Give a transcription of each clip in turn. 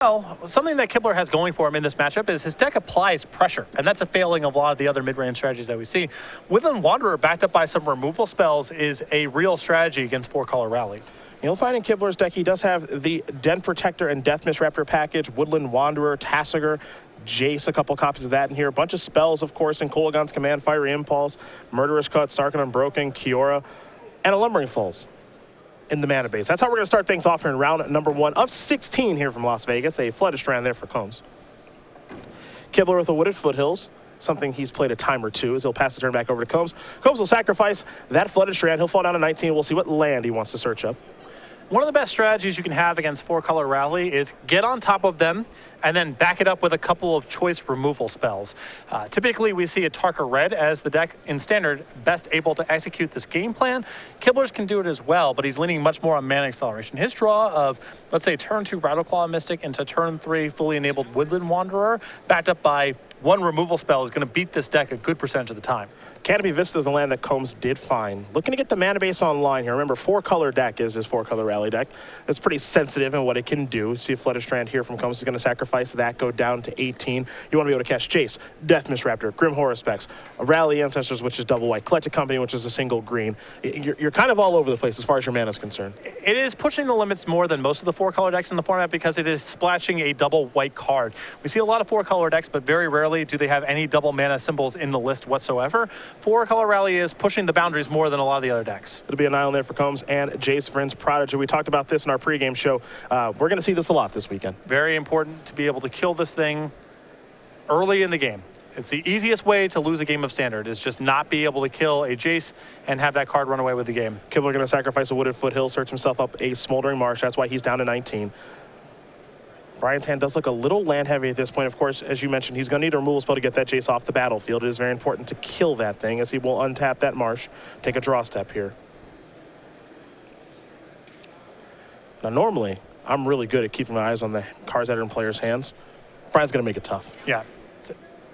Well, something that Kibler has going for him in this matchup is his deck applies pressure, and that's a failing of a lot of the other mid-range strategies that we see. Woodland Wanderer, backed up by some removal spells, is a real strategy against 4-color Rally. You'll find in Kibler's deck he does have the Den Protector and Deathmist Raptor package, Woodland Wanderer, Tassiger, Jace, a couple copies of that in here. A bunch of spells, of course, in Kolaghan's Command, Fiery Impulse, Murderous Cut, Sarkhan Unbroken, Kiora, and a Lumbering Falls in the mana base. That's how we're going to start things off here in round number 1 of 16 here from Las Vegas. A Flooded Strand there for Combs. Kibler with the Wooded Foothills, something he's played a time or two, as he'll pass the turn back over to Combs. Combs will sacrifice that Flooded Strand. He'll fall down to 19. We'll see what land he wants to search up. One of the best strategies you can have against 4-color Rally is get on top of them and then back it up with a couple of choice removal spells. Typically, we see a Tarka Red as the deck in Standard best able to execute this game plan. Kibler's can do it as well, but he's leaning much more on mana acceleration. His draw of, let's say, turn 2 Rattleclaw Mystic into turn 3 fully enabled Woodland Wanderer, backed up by 1 removal spell, is going to beat this deck a good percentage of the time. Canopy Vista is the land that Combs did find. Looking to get the mana base online here. Remember, 4-color deck is his 4-color Rally deck. It's pretty sensitive in what it can do. See a Flooded Strand here from Combs is going to sacrifice that, go down to 18. You want to be able to catch Jace, Deathmist Raptor, Grim Horror Specs, Rally Ancestors, which is double white, Collected Company, which is a single green. You're kind of all over the place as far as your mana is concerned. It is pushing the limits more than most of the 4-color decks in the format because it is splashing a double white card. We see a lot of 4-color decks, but very rarely do they have any double mana symbols in the list whatsoever. 4-color Rally is pushing the boundaries more than a lot of the other decks. It'll be an island there for Combs and Jace Vryn's Prodigy. We talked about this in our pregame show. We're going to see this a lot this weekend. Very important to be able to kill this thing early in the game. It's the easiest way to lose a game of Standard, is just not be able to kill a Jace and have that card run away with the game. Kibler going to sacrifice a Wooded Foothill, search himself up a Smoldering Marsh. That's why he's down to 19. Brian's hand does look a little land heavy at this point. Of course, as you mentioned, he's going to need a removal spell to get that Jace off the battlefield. It is very important to kill that thing, as he will untap that Marsh, take a draw step here. Now, normally, I'm really good at keeping my eyes on the cards that are in players' hands. Brian's going to make it tough. Yeah.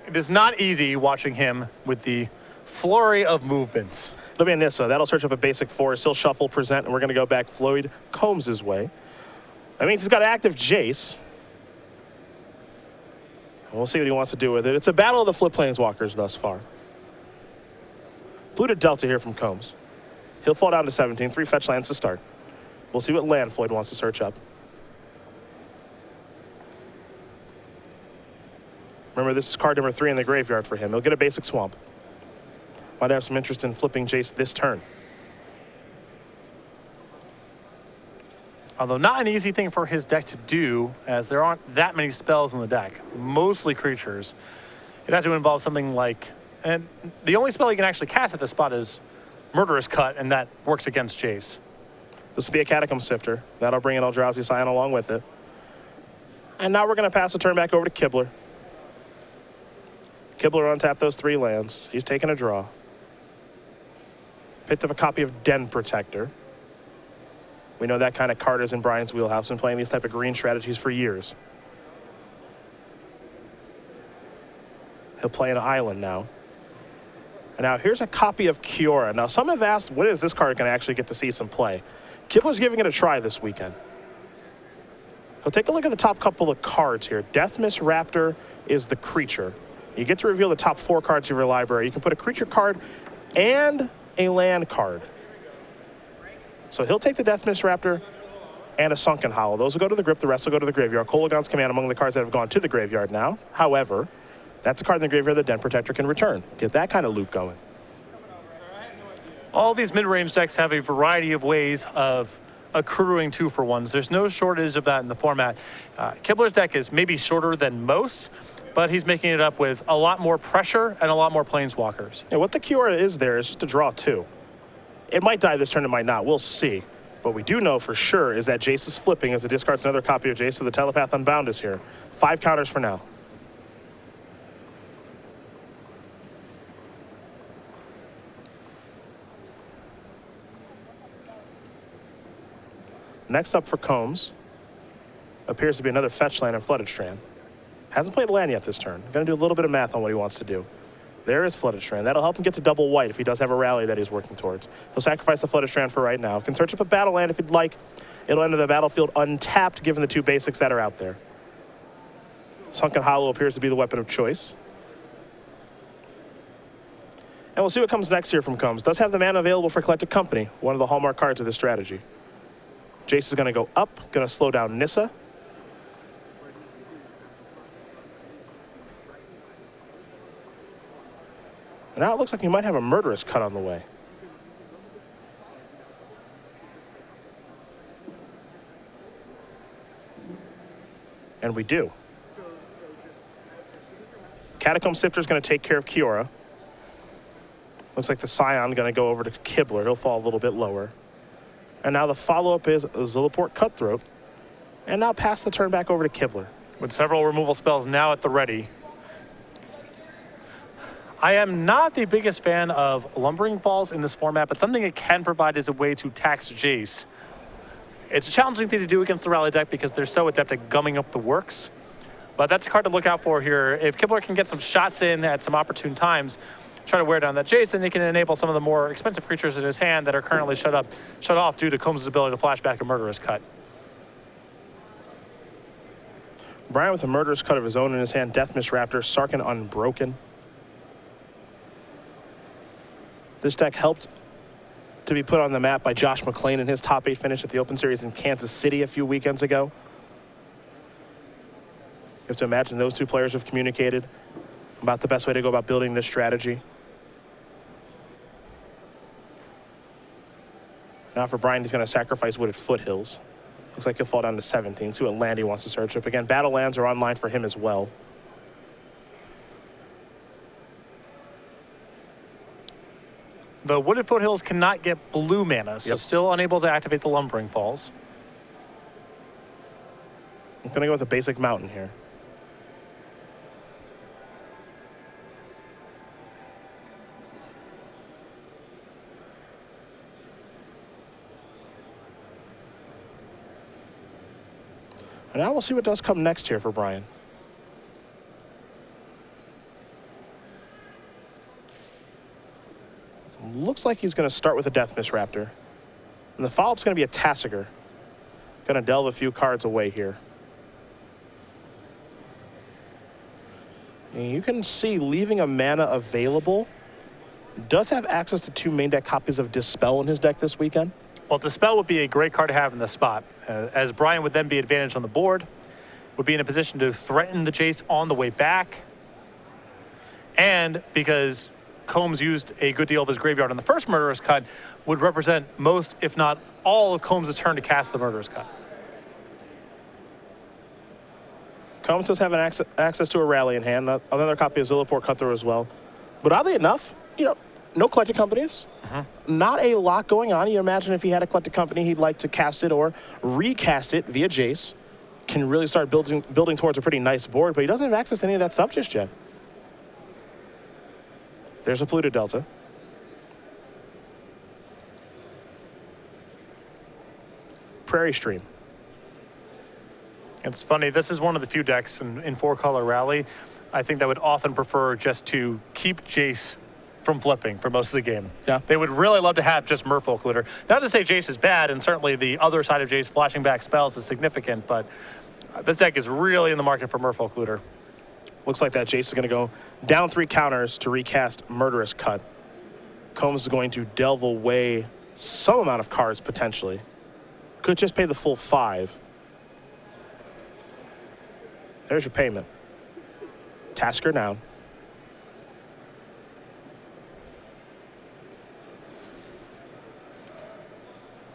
It is not easy watching him with the flurry of movements. It'll be in this, that'll search up a basic 4, still shuffle, present, and we're going to go back Floyd Combs' way. That means he's got active Jace. We'll see what he wants to do with it. It's a battle of the flip planeswalkers thus far. Blue to Delta here from Combs. He'll fall down to 17, 3 fetch lands to start. We'll see what land Floyd wants to search up. Remember, this is card number 3 in the graveyard for him. He'll get a basic swamp. Might have some interest in flipping Jace this turn. Although not an easy thing for his deck to do, as there aren't that many spells in the deck, mostly creatures. It'd have to involve something like, and the only spell you can actually cast at this spot is Murderous Cut, and that works against Jace. This will be a Catacomb Sifter. That'll bring in Eldrazi Scion along with it. And now we're going to pass the turn back over to Kibler. Kibler untap those 3 lands. He's taking a draw. Picked up a copy of Den Protector. We know that kind of card is in Brian's wheelhouse. Been playing these type of green strategies for years. He'll play an island now. And now here's a copy of Kiora. Now some have asked, when is this card going to actually get to see some play? Kibler's giving it a try this weekend. He'll take a look at the top couple of cards here. Deathmist Raptor is the creature. You get to reveal the top 4 cards of your library. You can put a creature card and a land card. So he'll take the Deathmist Raptor and a Sunken Hollow. Those will go to the grip, the rest will go to the graveyard. Kolaghan's Command among the cards that have gone to the graveyard now. However, that's a card in the graveyard that Den Protector can return. Get that kind of loop going. All these mid-range decks have a variety of ways of accruing 2-for-1s. There's no shortage of that in the format. Kibler's deck is maybe shorter than most, but he's making it up with a lot more pressure and a lot more planeswalkers. Yeah, what the Kiora is there is just to draw 2. It might die this turn, it might not. We'll see. What we do know for sure is that Jace is flipping as it discards another copy of Jace, so the Telepath Unbound is here. 5 counters for now. Next up for Combs appears to be another fetch land and Flooded Strand. Hasn't played land yet this turn. Going to do a little bit of math on what he wants to do. There is Flooded Strand. That'll help him get to double white if he does have a rally that he's working towards. He'll sacrifice the Flooded Strand for right now. Can search up a battle land if he'd like. It'll enter the battlefield untapped given the 2 basics that are out there. Sunken Hollow appears to be the weapon of choice. And we'll see what comes next here from Combs. Does have the mana available for Collected Company, one of the hallmark cards of this strategy. Jace is going to go up, going to slow down Nissa. And now it looks like he might have a Murderous Cut on the way. And we do. Catacomb Sifter is going to take care of Kiora. Looks like the Scion going to go over to Kibler. He'll fall a little bit lower. And now the follow-up is Zilliport Cutthroat. And now pass the turn back over to Kibler. With several removal spells now at the ready. I am not the biggest fan of Lumbering Falls in this format, but something it can provide is a way to tax Jace. It's a challenging thing to do against the Rally deck because they're so adept at gumming up the works. But that's a card to look out for here. If Kibler can get some shots in at some opportune times, try to wear down that Jace, and he can enable some of the more expensive creatures in his hand that are currently shut off due to Combs' ability to flash back a Murderous Cut. Brian with a Murderous Cut of his own in his hand. Deathmiss Raptor, Sarkhan Unbroken. This deck helped to be put on the map by Josh McClain in his top 8 finish at the Open Series in Kansas City a few weekends ago. You have to imagine those two players have communicated about the best way to go about building this strategy. Now for Brian, he's going to sacrifice Wooded Foothills. Looks like he'll fall down to 17. See what land he wants to search up. Again, battle lands are online for him as well. The Wooded Foothills cannot get blue mana, so still unable to activate the Lumbering Falls. I'm going to go with a basic mountain here. And now we'll see what does come next here for Brian. Looks like he's going to start with a Deathmiss Raptor. And the follow-up's going to be a Tassiger. Going to delve a few cards away here. And you can see leaving a mana available. Does have access to 2 main deck copies of Dispel in his deck this weekend. Well, Dispel would be a great card to have in this spot, as Brian would then be advantaged on the board, would be in a position to threaten the Jace on the way back, and because Combs used a good deal of his graveyard on the first Murderous Cut, would represent most, if not all, of Combs' turn to cast the Murderous Cut. Combs does have an access to a Rally in hand, another copy of Zilliport Cutthroat as well. But oddly enough, no Collected Companies. Not a lot going on. You imagine if he had a Collected Company, he'd like to cast it or recast it via Jace. Can really start building towards a pretty nice board, but he doesn't have access to any of that stuff just yet. There's a Polluted Delta. Prairie Stream. It's funny, this is one of the few decks in 4-color Rally, I think that would often prefer just to keep Jace from flipping for most of the game. Yeah. They would really love to have just Merfolk Looter. Not to say Jace is bad, and certainly the other side of Jace flashing back spells is significant, but this deck is really in the market for Merfolk Looter. Looks like that Jace is going to go down 3 counters to recast Murderous Cut. Combs is going to delve away some amount of cards potentially. Could just pay the full 5. There's your payment. Tasker down.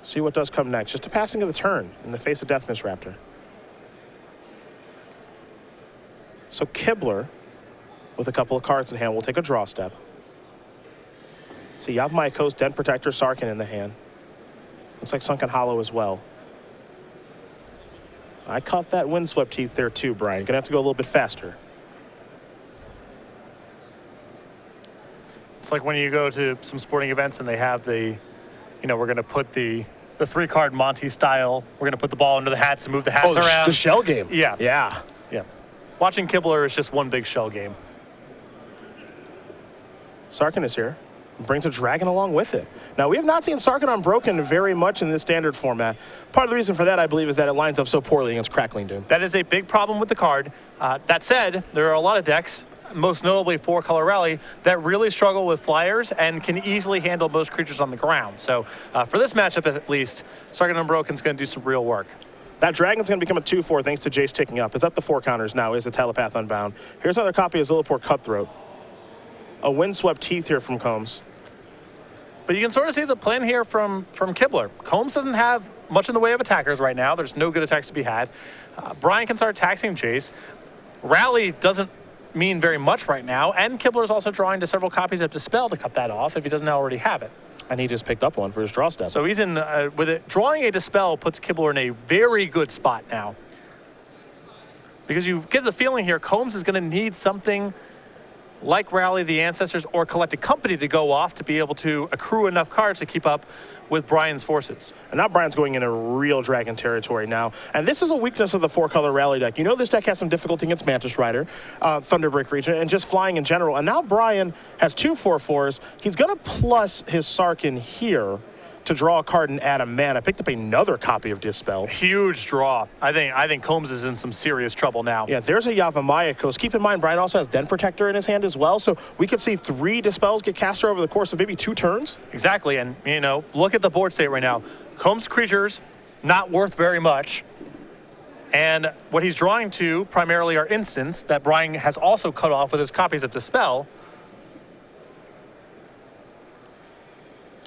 See what does come next. Just a passing of the turn in the face of Deathmiss Raptor. So Kibler, with a couple of cards in hand, will take a draw step. See, Yavimaya Den Protector, Sarkhan in the hand. Looks like Sunken Hollow as well. I caught that Windswept Heath there too, Brian. Gonna have to go a little bit faster. It's like when you go to some sporting events and they have the, we're going to put the 3-card Monty style. We're going to put the ball under the hats and move the hats around. The shell game. Yeah. Yeah. Yeah. Watching Kibler is just one big shell game. Sarkhan is here. Brings a dragon along with it. Now, we have not seen Sarkin Unbroken very much in this standard format. Part of the reason for that, I believe, is that it lines up so poorly against Crackling Doom. That is a big problem with the card. That said, there are a lot of decks, most notably 4-color Rally, that really struggle with flyers and can easily handle most creatures on the ground. So for this matchup at least, Sarkin Unbroken is going to do some real work. That dragon's going to become a 2/4 thanks to Jace ticking up. It's up to 4 counters now. Is the Telepath Unbound. Here's another copy of Zilliport Cutthroat. A Windswept Heath here from Combs. But you can sort of see the plan here from Kibler. Combs doesn't have much in the way of attackers right now. There's no good attacks to be had. Brian can start taxing Jace. Rally doesn't mean very much right now, and Kibler's also drawing to several copies of Dispel to cut that off if he doesn't already have it. And he just picked up one for his draw step. So he's in, with it, drawing a Dispel puts Kibler in a very good spot now. Because you get the feeling here, Combs is going to need something like Rally the Ancestors or Collected Company to go off to be able to accrue enough cards to keep up with Brian's forces. And now Brian's going into real dragon territory now. And this is a weakness of the 4-color Rally deck. You know this deck has some difficulty against Mantis Rider, Thunderbreak region, and just flying in general. And now Brian has 2 4/4s. He's going to plus his Sarkin here to draw a card and add a mana. Picked up another copy of Dispel. Huge draw. I think Combs is in some serious trouble now. Yeah, there's a Yavimaya Coast. Keep in mind, Brian also has Den Protector in his hand as well, so we could see 3 Dispels get cast over the course of maybe 2 turns. Exactly, and you know, look at the board state right now. Combs creatures, not worth very much. And what he's drawing to primarily are instants that Brian has also cut off with his copies of Dispel.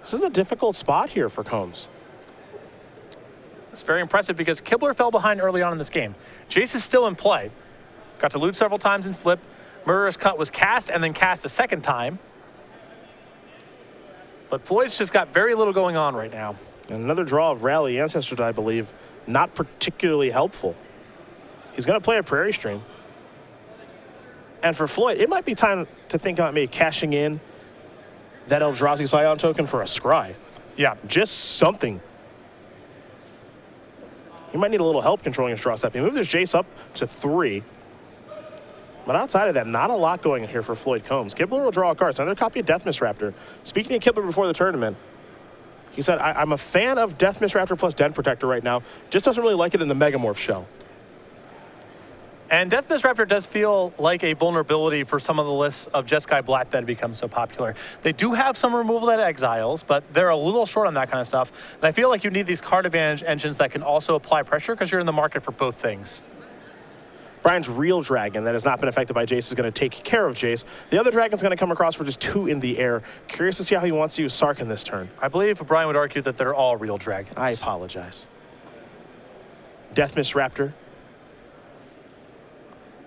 This is a difficult spot here for Combs. It's very impressive because Kibler fell behind early on in this game. Jace is still in play. Got to loot several times in flip. Murderous Cut was cast and then cast a second time. But Floyd's just got very little going on right now. And another draw of Rally Ancestors, I believe, not particularly helpful. He's going to play a Prairie Stream. And for Floyd, it might be time to think about maybe cashing in that Eldrazi Scion token for a Scry. Yeah. Just something. He might need a little help controlling his draw step. He moved his Jace up to 3. But outside of that, not a lot going here for Floyd Combs. Kibler will draw a card. So another copy of Deathmist Raptor. Speaking of Kibler before the tournament, he said, I'm a fan of Deathmist Raptor plus Den Protector right now. Just doesn't really like it in the Megamorph shell. And Deathmist Raptor does feel like a vulnerability for some of the lists of Jeskai Black that have become so popular. They do have some removal that exiles, but they're a little short on that kind of stuff. And I feel like you need these card advantage engines that can also apply pressure because you're in the market for both things. Brian's real dragon that has not been affected by Jace is going to take care of Jace. The other dragon's going to come across for just 2 in the air. Curious to see how he wants to use Sarkin this turn. I believe Brian would argue that they're all real dragons. I apologize. Deathmist Raptor.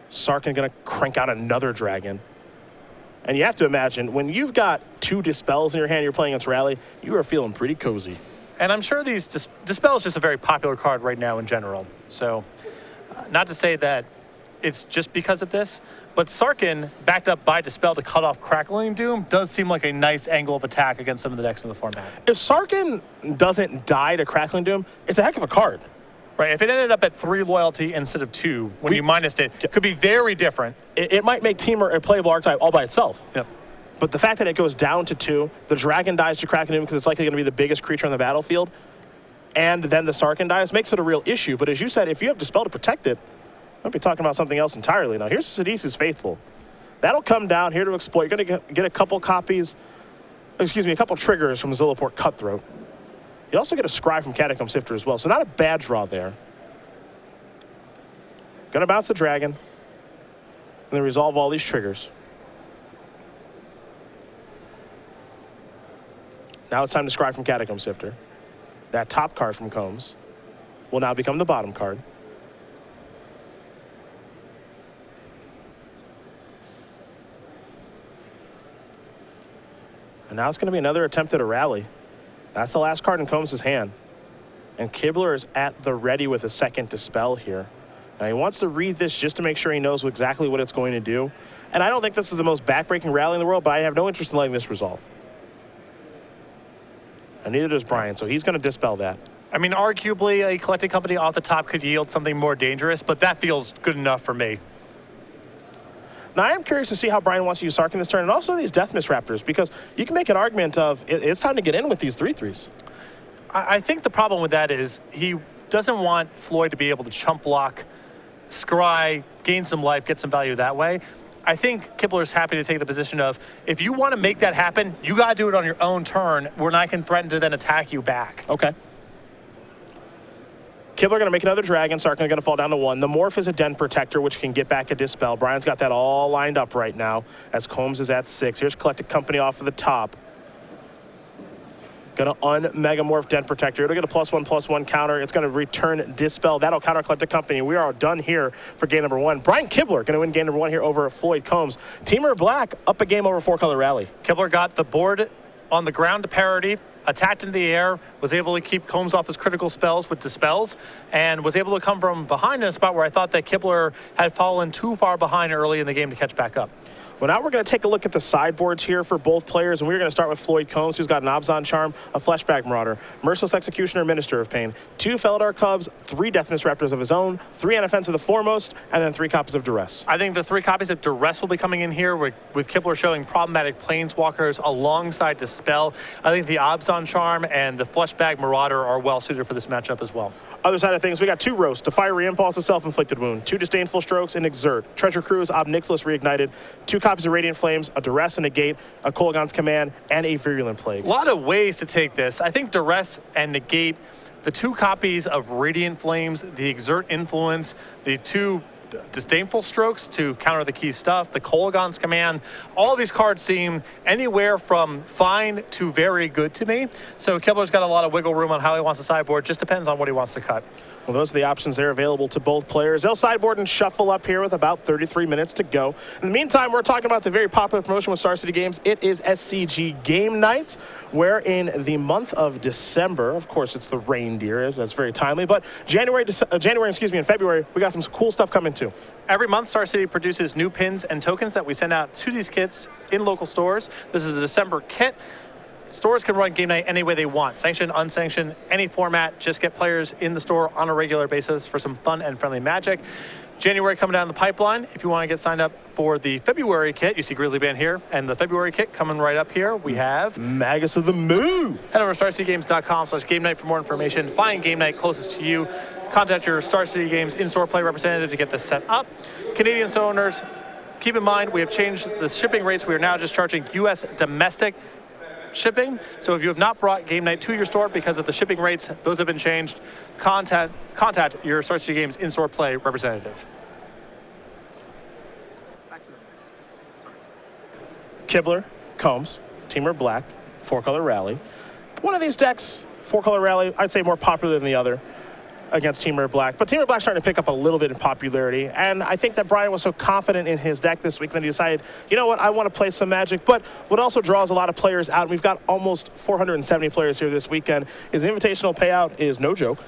Sarkin going to crank out another dragon. And you have to imagine, when you've got 2 Dispels in your hand, you're playing against Rally, you are feeling pretty cozy. And I'm sure these Dispel is just a very popular card right now in general. So not to say that it's just because of this, but Sarkin, backed up by Dispel to cut off Crackling Doom, does seem like a nice angle of attack against some of the decks in the format. If Sarkin doesn't die to Crackling Doom, it's a heck of a card. Right, if it ended up at 3 loyalty instead of 2, when you minused it, could be very different. It might make Teamer a playable archetype all by itself. Yep. But the fact that it goes down to 2, the dragon dies to Crackling Doom because it's likely going to be the biggest creature on the battlefield, and then the Sarkin dies, makes it a real issue. But as you said, if you have Dispel to protect it, I'll be talking about something else entirely. Now, here's Sidisi's Faithful. That'll come down here to exploit. You're going to get a couple copies, excuse me, a couple triggers from Zilliport Cutthroat. You also get a Scry from Catacomb Sifter as well, so not a bad draw there. Going to bounce the dragon, and then resolve all these triggers. Now it's time to Scry from Catacomb Sifter. That top card from Combs will now become the bottom card. And now it's going to be another attempt at a rally. That's the last card in Combs' hand. And Kibler is at the ready with a second Dispel here. Now he wants to read this just to make sure he knows exactly what it's going to do. And I don't think this is the most backbreaking rally in the world, but I have no interest in letting this resolve. And neither does Brian, so he's going to Dispel that. I mean, arguably a Collected Company off the top could yield something more dangerous, but that feels good enough for me. Now, I am curious to see how Brian wants to use Sark in this turn, and also these Deathmiss Raptors, because you can make an argument of it's time to get in with these 3/3s. I think the problem with that is he doesn't want Floyd to be able to chump block, scry, gain some life, get some value that way. I think Kibler's happy to take the position of, if you want to make that happen, you got to do it on your own turn, where I can threaten to then attack you back. Okay. Kibler going to make another dragon. Sark going to fall down to 1. The Morph is a Den Protector, which can get back a Dispel. Brian's got that all lined up right now, as Combs is at 6. Here's Collected Company off of the top. Going to un-Megamorph Den Protector. It'll get a +1/+1 counter. It's going to return Dispel. That'll counter Collected Company. We are done here for game number 1. Brian Kibler going to win game number 1 here over Floyd Combs. Teamer Black up a game over 4-color Rally. Kibler got the board on the ground to parity, attacked in the air, was able to keep Combs off his critical spells with Dispels, and was able to come from behind in a spot where I thought that Kibler had fallen too far behind early in the game to catch back up. Well, now we're going to take a look at the sideboards here for both players, and we're going to start with Floyd Combs, who's got an Abzan Charm, a Fleshback Marauder, Merciless Executioner, Minister of Pain, 2 Felidar Cubs, 3 Deathmiss Raptors of his own, 3 Inoffensive the Foremost, and then 3 copies of Duress. I think the 3 copies of Duress will be coming in here with Kibler showing problematic Planeswalkers alongside Dispel. I think the Abzan Charm and the Fleshback Marauder are well suited for this matchup as well. Other side of things, we got 2 Roasts, a Fiery Impulse, a Self-Inflicted Wound, 2 Disdainful Strokes, and Exert, Treasure Cruise, Ob Nixilis Reignited, 2 copies of Radiant Flames, a Duress and Negate, a Kolaghan's Command, and a Virulent Plague. A lot of ways to take this. I think Duress and Negate, the 2 copies of Radiant Flames, the Exert Influence, the 2 Disdainful Strokes to counter the key stuff, the Kolaghan's Command, all these cards seem anywhere from fine to very good to me. So Kibler's got a lot of wiggle room on how he wants to sideboard. Just depends on what he wants to cut. Well, those are the options there available to both players. They'll sideboard and shuffle up here with about 33 minutes to go. In the meantime, we're talking about the very popular promotion with Star City Games. It is SCG Game Night, where in the month of December, of course, it's the reindeer. That's very timely. But January and February, we got some cool stuff coming too. Every month, Star City produces new pins and tokens that we send out to these kits in local stores. This is a December kit. Stores can run game night any way they want, sanctioned, unsanctioned, any format. Just get players in the store on a regular basis for some fun and friendly magic. January coming down the pipeline. If you want to get signed up for the February kit, you see Grizzly Band here, and the February kit coming right up here. We have Magus of the Moon. Head over to StarCityGames.com/game night for more information. Find game night closest to you. Contact your Star City Games in-store play representative to get this set up. Canadian owners, keep in mind we have changed the shipping rates. We are now just charging U.S. domestic shipping. So if you have not brought game night to your store because of the shipping rates, those have been changed. Contact your Star City Games in-store play representative. Kibler, Combs, Teamer Black, 4-color Rally. One of these decks, 4-color Rally, I'd say more popular than the other against Teamer Black. But Teamer Black's starting to pick up a little bit in popularity, and I think that Brian was so confident in his deck this week that he decided, you know what, I want to play some Magic. But what also draws a lot of players out, and we've got almost 470 players here this weekend, is the invitational payout is no joke.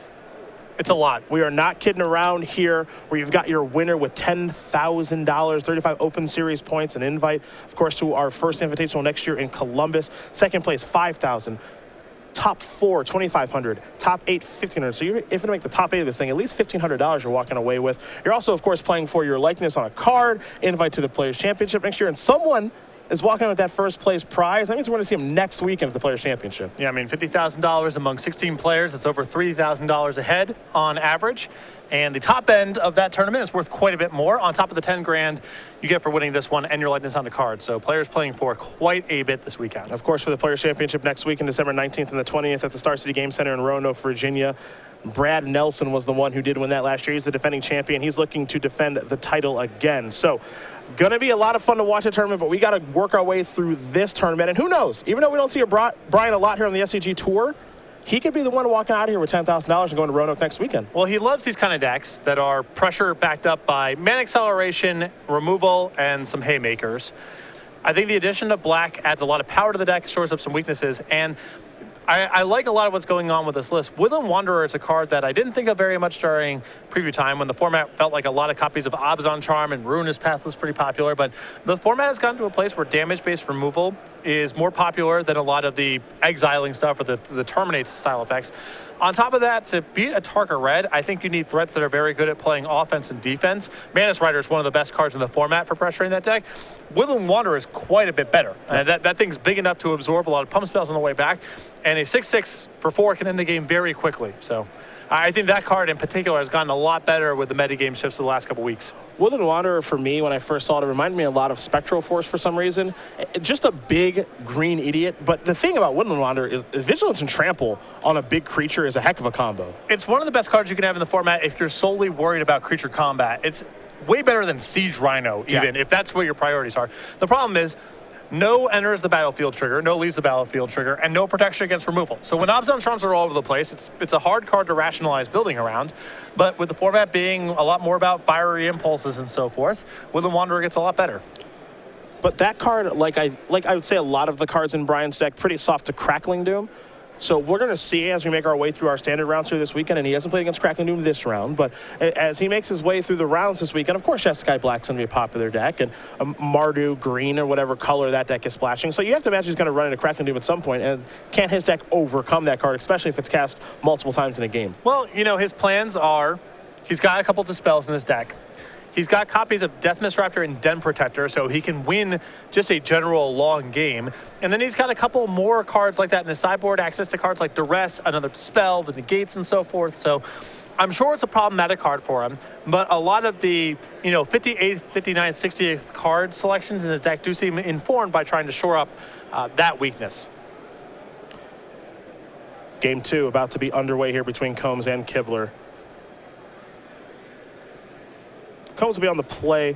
It's a lot. We are not kidding around here, where you've got your winner with $10,000, 35 Open Series points, an invite, of course, to our first invitational next year in Columbus. Second place, $5,000. Top 4, $2,500. Top 8, $1,500. So if you make the top 8 of this thing, at least $1,500 you're walking away with. You're also, of course, playing for your likeness on a card, invite to the Players' Championship next year, and someone is walking out with that first place prize. That means we're going to see him next weekend at the Players' Championship. Yeah, I mean, $50,000 among 16 players. That's over $3,000 a head on average. And the top end of that tournament is worth quite a bit more on top of the 10 grand you get for winning this one and your likeness on the card. So players playing for quite a bit this weekend. Of course, for the Players' Championship next week, on December 19th and the 20th at the Star City Game Center in Roanoke, Virginia. Brad Nelson was the one who did win that last year. He's the defending champion. He's looking to defend the title again. So going to be a lot of fun to watch the tournament, but we got to work our way through this tournament. And who knows, even though we don't see Brian a lot here on the SCG Tour, he could be the one walking out here with $10,000 and going to Roanoke next weekend. Well, he loves these kind of decks that are pressure backed up by mana acceleration, removal, and some haymakers. I think the addition of black adds a lot of power to the deck, shores up some weaknesses, and I like a lot of what's going on with this list. Woodland Wanderer is a card that I didn't think of very much during preview time when the format felt like a lot of copies of Abzan Charm and Ruinous Path was pretty popular, but the format has gotten to a place where damage-based removal is more popular than a lot of the exiling stuff or the Terminate style effects. On top of that, to beat a Tarka Red, I think you need threats that are very good at playing offense and defense. Manus Rider is one of the best cards in the format for pressuring that deck. Woodland Wanderer is quite a bit better. That thing's big enough to absorb a lot of pump spells on the way back, and a 6/6 for 4 can end the game very quickly. So I think that card in particular has gotten a lot better with the metagame shifts of the last couple weeks. Woodland Wanderer, for me, when I first saw it, it reminded me a lot of Spectral Force for some reason. Just a big green idiot. But the thing about Woodland Wanderer is Vigilance and Trample on a big creature is a heck of a combo. It's one of the best cards you can have in the format if you're solely worried about creature combat. It's way better than Siege Rhino, even, if that's what your priorities are. The problem is, no enters the battlefield trigger, no leaves the battlefield trigger, and no protection against removal. So when Obzon Charms are all over the place, it's a hard card to rationalize building around. But with the format being a lot more about fiery impulses and so forth, Woodland Wanderer gets a lot better. But that card, like I would say a lot of the cards in Brian's deck, pretty soft to Crackling Doom. So we're going to see as we make our way through our standard rounds through this weekend, and he hasn't played against Crackling Doom this round, but as he makes his way through the rounds this weekend, of course, Jeskai Black's going to be a popular deck, and Mardu Green or whatever color that deck is splashing. So you have to imagine he's going to run into Crackling Doom at some point, and can his deck overcome that card, especially if it's cast multiple times in a game? Well, you know, his plans are, he's got a couple Dispels in his deck. He's got copies of Death Misraptor and Den Protector, so he can win just a general long game. And then he's got a couple more cards like that in his sideboard, access to cards like Duress, another Dispel, the Negates, and so forth. So I'm sure it's a problematic card for him, but a lot of the 58th, 59th, 60th card selections in his deck do seem informed by trying to shore up that weakness. Game 2 about to be underway here between Combs and Kibler. Combs will be on the play.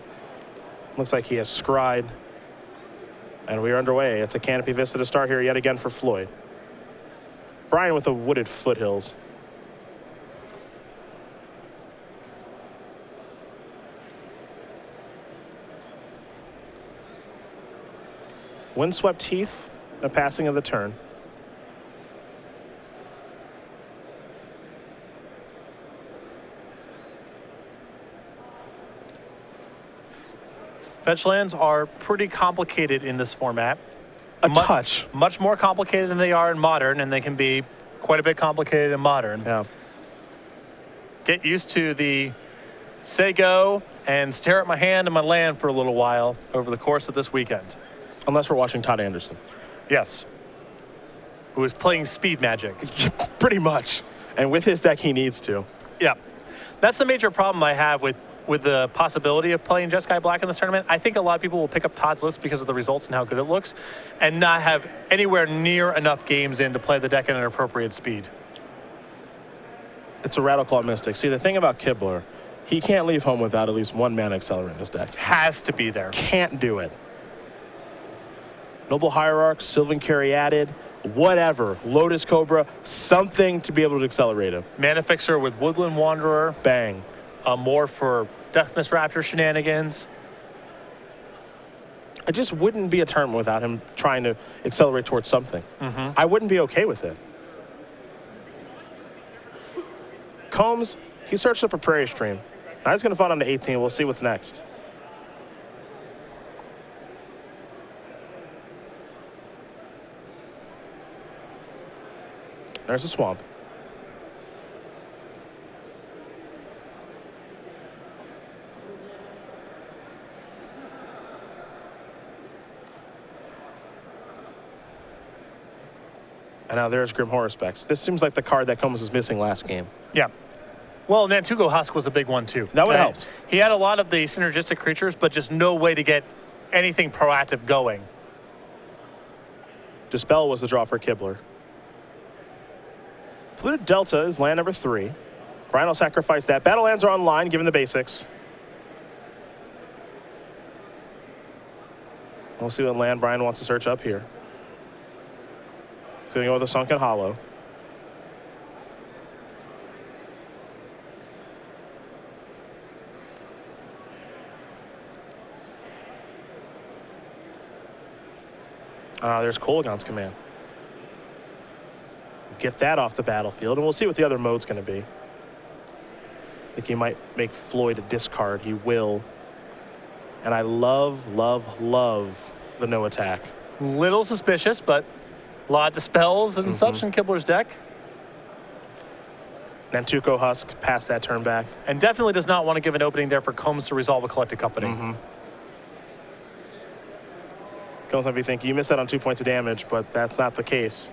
Looks like he has scryed. And we are underway. It's a Canopy Vista to start here yet again for Floyd. Brian with the Wooded Foothills. Windswept Heath, a passing of the turn. Fetch lands are pretty complicated in this format. Touch. Much more complicated than they are in Modern, and they can be quite a bit complicated in Modern. Yeah. Get used to the say go and stare at my hand and my land for a little while over the course of this weekend. Unless we're watching Todd Anderson. Yes. Who is playing speed magic. Pretty much. And with his deck, he needs to. Yeah. That's the major problem I have with the possibility of playing Jeskai Black in this tournament. I think a lot of people will pick up Todd's list because of the results and how good it looks, and not have anywhere near enough games in to play the deck at an appropriate speed. It's a Rattleclaw Mystic. See, the thing about Kibler, he can't leave home without at least one mana accelerant in his deck. Has to be there. Can't do it. Noble Hierarch, Sylvan Caryatid, whatever, Lotus Cobra, something to be able to accelerate him. Mana Fixer with Woodland Wanderer. Bang. More for Death Misraptor shenanigans. I just wouldn't be a tournament without him trying to accelerate towards something. I wouldn't be okay with it. Combs, he searched up a Prairie Stream. Now he's going to fall down to 18. We'll see what's next. There's a Swamp. And now there's Grim Horror Specs. This seems like the card that Combs was missing last game. Yeah. Well, Nantuko Husk was a big one, too. That would help. He had a lot of the synergistic creatures, but just no way to get anything proactive going. Dispel was the draw for Kibler. Polluted Delta is land number 3. Brian will sacrifice that. Battle lands are online, given the basics. We'll see what land Brian wants to search up here. He's going to go with a Sunken Hollow. There's Kolaghan's Command. Get that off the battlefield, and we'll see what the other mode's going to be. I think he might make Floyd a discard. He will. And I love, love, love the no attack. Little suspicious, but a lot of dispels and such in Kibler's deck. Nantuko Husk passed that turn back. And definitely does not want to give an opening there for Combs to resolve a collected company. Combs might be thinking, you missed out on 2 points of damage, but that's not the case.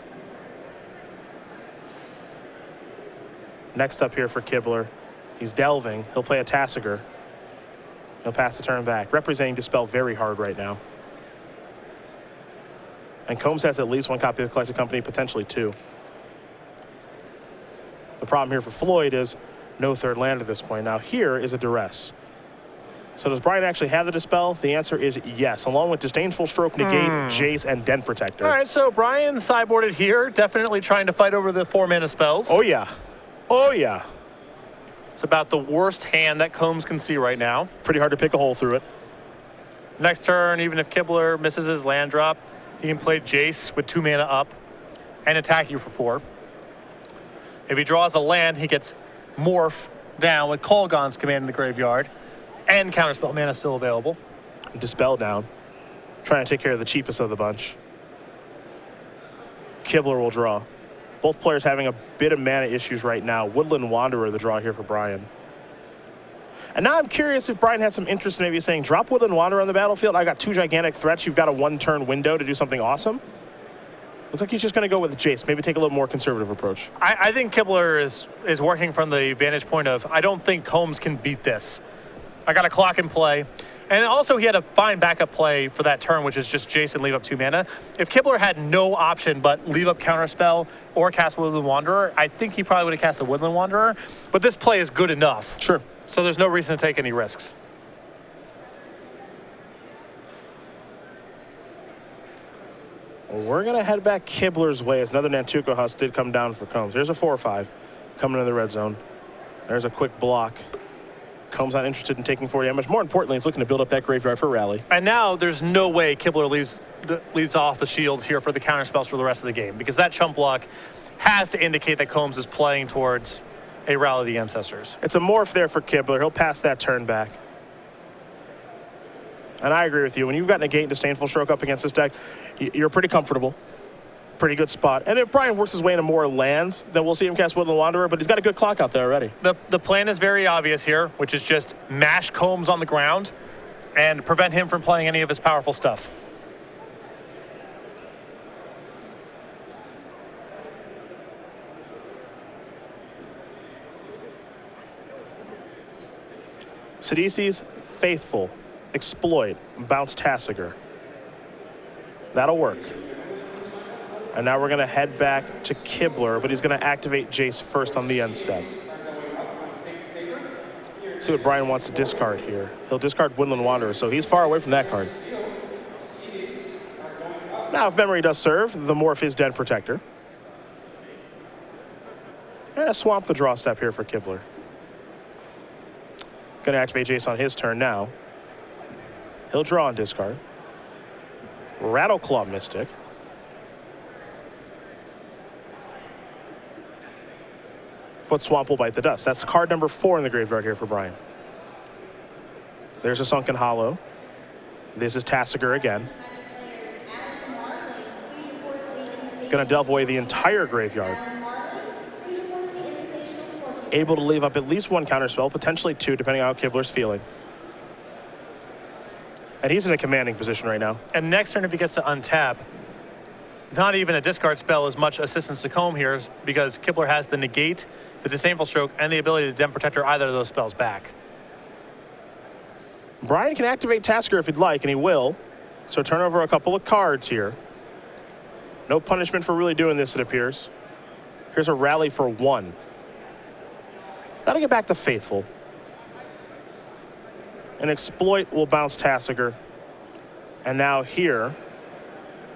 Next up here for Kibler, he's delving. He'll play a Tassiger. He'll pass the turn back, representing Dispel very hard right now. And Combs has at least one copy of Collected Company, potentially two. The problem here for Floyd is no third land at this point. Now here is a Duress. So does Brian actually have the Dispel? The answer is yes, along with Disdainful Stroke, Negate, Jace, and Den Protector. All right, so Brian sideboarded here, definitely trying to fight over the 4-mana spells. Oh yeah. Oh yeah. It's about the worst hand that Combs can see right now. Pretty hard to pick a hole through it. Next turn, even if Kibler misses his land drop, he can play Jace with 2 mana up and attack you for 4. If he draws a land, he gets Morph down with Kolaghan's Command in the graveyard, and Counterspell mana still available. Dispel down. Trying to take care of the cheapest of the bunch. Kibler will draw. Both players having a bit of mana issues right now. Woodland Wanderer, the draw here for Brian. And now I'm curious if Brian has some interest in maybe saying, drop Woodland Wanderer on the battlefield. I got 2 gigantic threats. You've got a 1-turn window to do something awesome. Looks like he's just going to go with Jace. Maybe take a little more conservative approach. I think Kibler is working from the vantage point of, I don't think Combs can beat this. I got a clock in play. And also he had a fine backup play for that turn, which is just Jace and leave up 2 mana. If Kibler had no option but leave up Counterspell or cast Woodland Wanderer, I think he probably would have cast a Woodland Wanderer. But this play is good enough. Sure. So there's no reason to take any risks. Well, we're going to head back Kibler's way as another Nantuko Husk did come down for Combs. There's a 4-5 coming into the red zone. There's a quick block. Combs not interested in taking 4 damage. More importantly, he's looking to build up that graveyard for rally. And now there's no way Kibler leaves off the shields here for the counter spells for the rest of the game, because that chump block has to indicate that Combs is playing towards a Rally of the Ancestors. It's a morph there for Kibler. He'll pass that turn back. And I agree with you. When you've got Negate and Disdainful Stroke up against this deck, you're pretty comfortable. Pretty good spot. And if Brian works his way into more lands, then we'll see him cast Woodland Wanderer, but he's got a good clock out there already. The plan is very obvious here, which is just mash Combs on the ground and prevent him from playing any of his powerful stuff. Sidisi's Faithful, Exploit, Bounce Tassiger. That'll work. And now we're going to head back to Kibler, but he's going to activate Jace first on the end step. See what Brian wants to discard here. He'll discard Woodland Wanderer, so he's far away from that card. Now, if memory does serve, the morph is Den Protector. And swamp the draw step here for Kibler. Going to activate Jace on his turn now. He'll draw and discard. Rattleclaw Mystic. But Swamp will bite the dust. That's card number 4 in the graveyard here for Brian. There's a Sunken Hollow. This is Tassiger again. Going to delve away the entire graveyard. Able to leave up at least 1 counterspell, potentially 2, depending on how Kibler's feeling. And he's in a commanding position right now. And next turn, if he gets to untap, not even a discard spell as much assistance to Comb here, because Kibler has the Negate, the Disdainful Stroke, and the ability to Den Protector either of those spells back. Brian can activate Tasker if he'd like, and he will. So turn over a couple of cards here. No punishment for really doing this, it appears. Here's a Rally for 1. That'll get back to Faithful. An Exploit will bounce Tassiger. And now here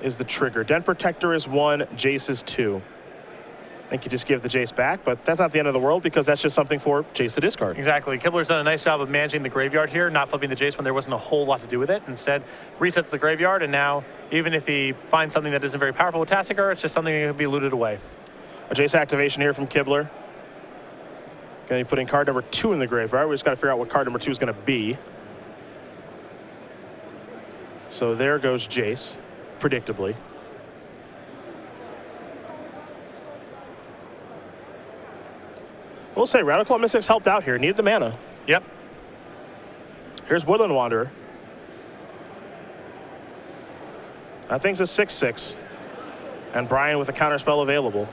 is the trigger. Den Protector is 1, Jace is 2. I think you just give the Jace back, but that's not the end of the world, because that's just something for Jace to discard. Exactly. Kibler's done a nice job of managing the graveyard here, not flipping the Jace when there wasn't a whole lot to do with it. Instead, resets the graveyard, and now, even if he finds something that isn't very powerful with Tassiger, it's just something that can be looted away. A Jace activation here from Kibler. Going to be putting card number 2 in the graveyard. We just got to figure out what card number 2 is going to be. So there goes Jace, predictably. We'll say Radical Mystics helped out here. Needed the mana. Yep. Here's Woodland Wanderer. That thing's a 6/6. And Brian with a counterspell available.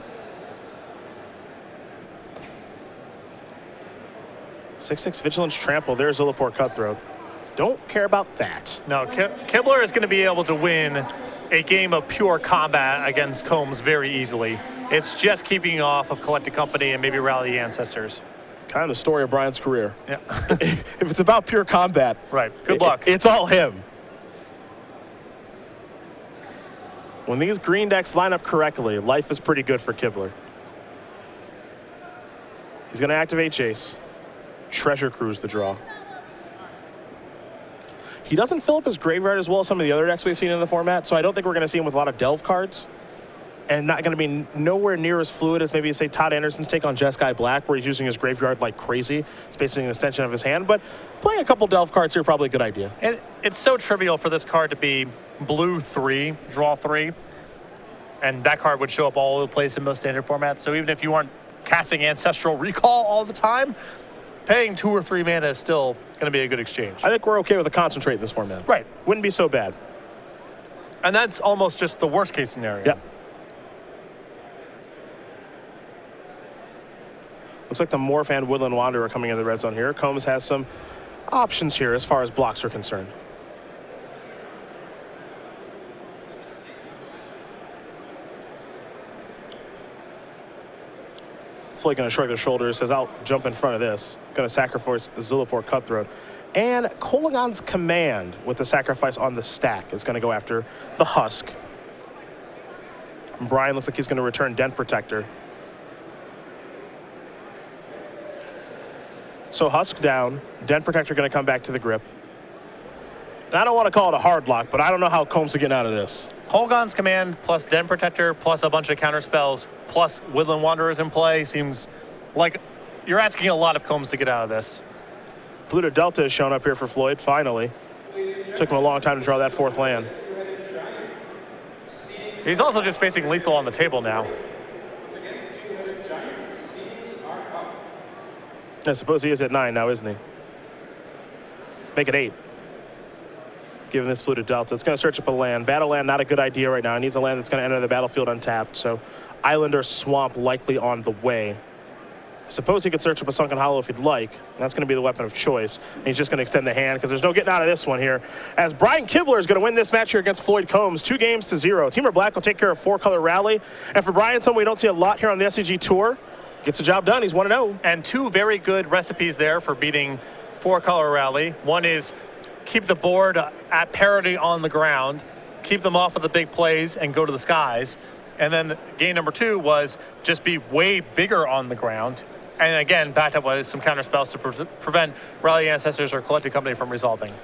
6/6 Vigilance Trample. There's Ullaport Cutthroat. Don't care about that. No, Kibler is going to be able to win a game of pure combat against Combs very easily. It's just keeping off of Collected Company and maybe Rally the Ancestors. Kind of the story of Brian's career. Yeah. If it's about pure combat, Right. Good luck. It's all him. When these green decks line up correctly, life is pretty good for Kibler. He's going to activate Jace. Treasure Cruise the draw. He doesn't fill up his graveyard as well as some of the other decks we've seen in the format, so I don't think we're going to see him with a lot of Delve cards. And not going to be nowhere near as fluid as maybe, say, Todd Anderson's take on Jeskai Black, where he's using his graveyard like crazy. It's basically an extension of his hand, but playing a couple Delve cards here, probably a good idea. And it's so trivial for this card to be blue 3, draw 3, and that card would show up all over the place in most standard formats. So even if you aren't casting Ancestral Recall all the time, paying 2 or 3 mana is still going to be a good exchange. I think we're okay with a concentrate in this format. Right. Wouldn't be so bad. And that's almost just the worst case scenario. Yep. Looks like the Morph and Woodland Wanderer are coming in the red zone here. Combs has some options here as far as blocks are concerned. Floyd going to shrug their shoulders, says, I'll jump in front of this. Going to sacrifice Ullaport Cutthroat. And Kolaghan's Command with the sacrifice on the stack is going to go after the Husk. And Brian looks like he's going to return Dent Protector. So Husk down, Dent Protector going to come back to the grip. And I don't want to call it a hard lock, but I don't know how Combs are getting out of this. Kolaghan's Command plus Den Protector plus a bunch of counter spells plus Woodland Wanderers in play seems like you're asking a lot of Combs to get out of this. Pluto Delta has shown up here for Floyd, finally. Took him a long time to draw that 4th land. He's also just facing lethal on the table now. I suppose he is at 9 now, isn't he? Make it 8. Given this Pluto Delta, it's going to search up a land. Battle land, not a good idea right now. It needs a land that's going to enter the battlefield untapped. So Island or Swamp likely on the way. I suppose he could search up a Sunken Hollow if he'd like. That's going to be the weapon of choice. And he's just going to extend the hand because there's no getting out of this one here. As Brian Kibler is going to win this match here against Floyd Combs, 2-0. Teamer Black will take care of 4-color rally. And for Brian, someone we don't see a lot here on the SCG Tour. Gets the job done. He's 1-0. And 2 very good recipes there for beating 4-color rally. One is keep the board at parity on the ground, keep them off of the big plays, and go to the skies. And then game number 2 was just be way bigger on the ground. And again, backed up with some counter spells to prevent Rally Ancestors or Collected Company from resolving.